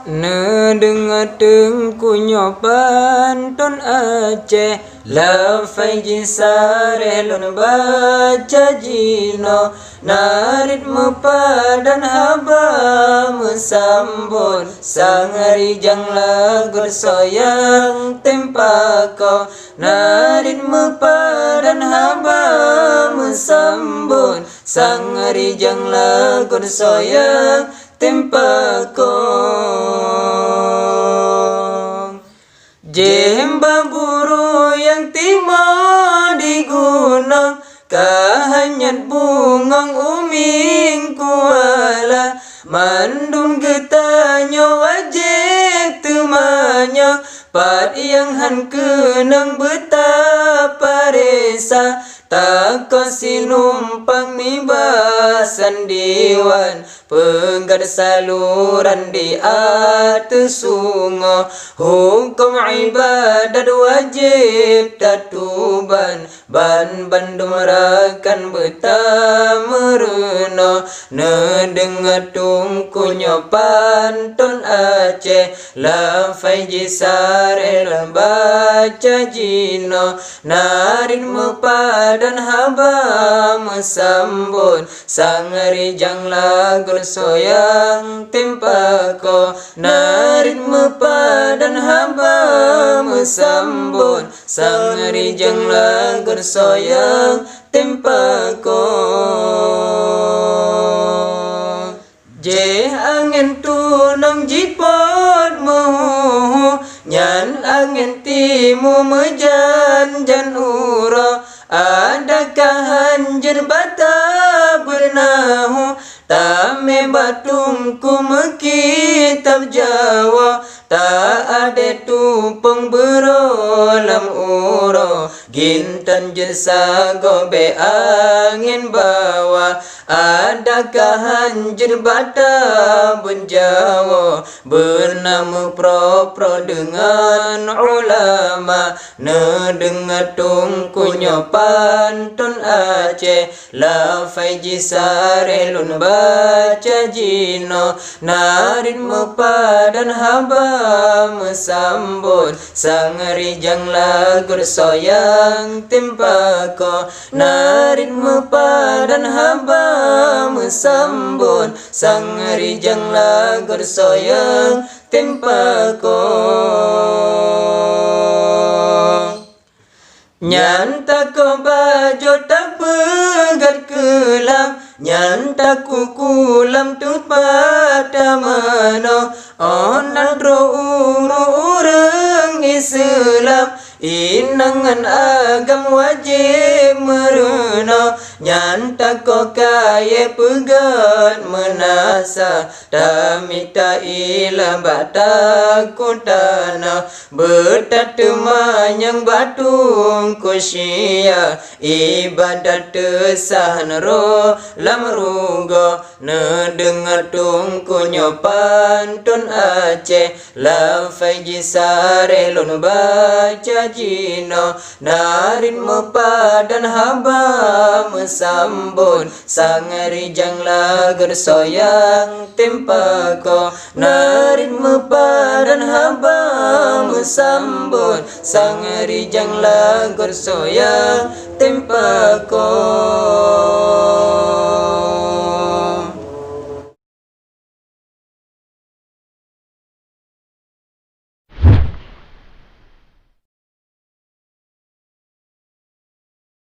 Dengar ku nyoban ton Aceh la fai jisare lon baca jino narit mepadan haba mesambon sangari jang lagur soyang tempako narit mepadan haba mesambon sangari jang lagur soyang tempako jemba buru yang timah di gunung kahanyat bungong uming kuala mandung getanyo wajib temanyo pad yang han kenang betapa resa takon sinumpang mibasan diwan penggad saluran di atas sungo hukum ibadat wajib tatuban ban bandung rakan betamereno nedengar tungku nyopan ton Aceh la fai jisare la baca jino narin mepadan haba mesambun sangari jang lagur soyang tempako narin mepadan haba mesambun sangari jang lagur soyang tempako je angin tunang jipot muhu nyan angin timu mejan jan uro adakah hanjir bata bernahu tame batungku mekitab Jawa tak ada tupeng berolam uro gintan jesa gobe angin bawa adakah hanjir bata benjawa bernama pro dengan ulama nedengar tungku nyopan ton Aceh la fai jisare lun baca jino narin mepadan haba mesambun sangari jang lagur soyang tempako narin mepadan haba mesambun sangari jang lagur soyang tempako nyanta ko bajo tak pegat kelam nyanta ku kulam tu pada mano onan ro urang Islam inangan agam wajib meruna nyanta ko kaya pegat menasa tamita ila bata kutana betat temanyang batung kusia ibadat tesahan ro lamrugo nedengar tungku nyopan ton Aceh la fai jisare lon baca jino narin mepadan haba mesambun sangari jang lagur soyang tempako narin mepadan haba mesambun sangari jang lagur soyang tempako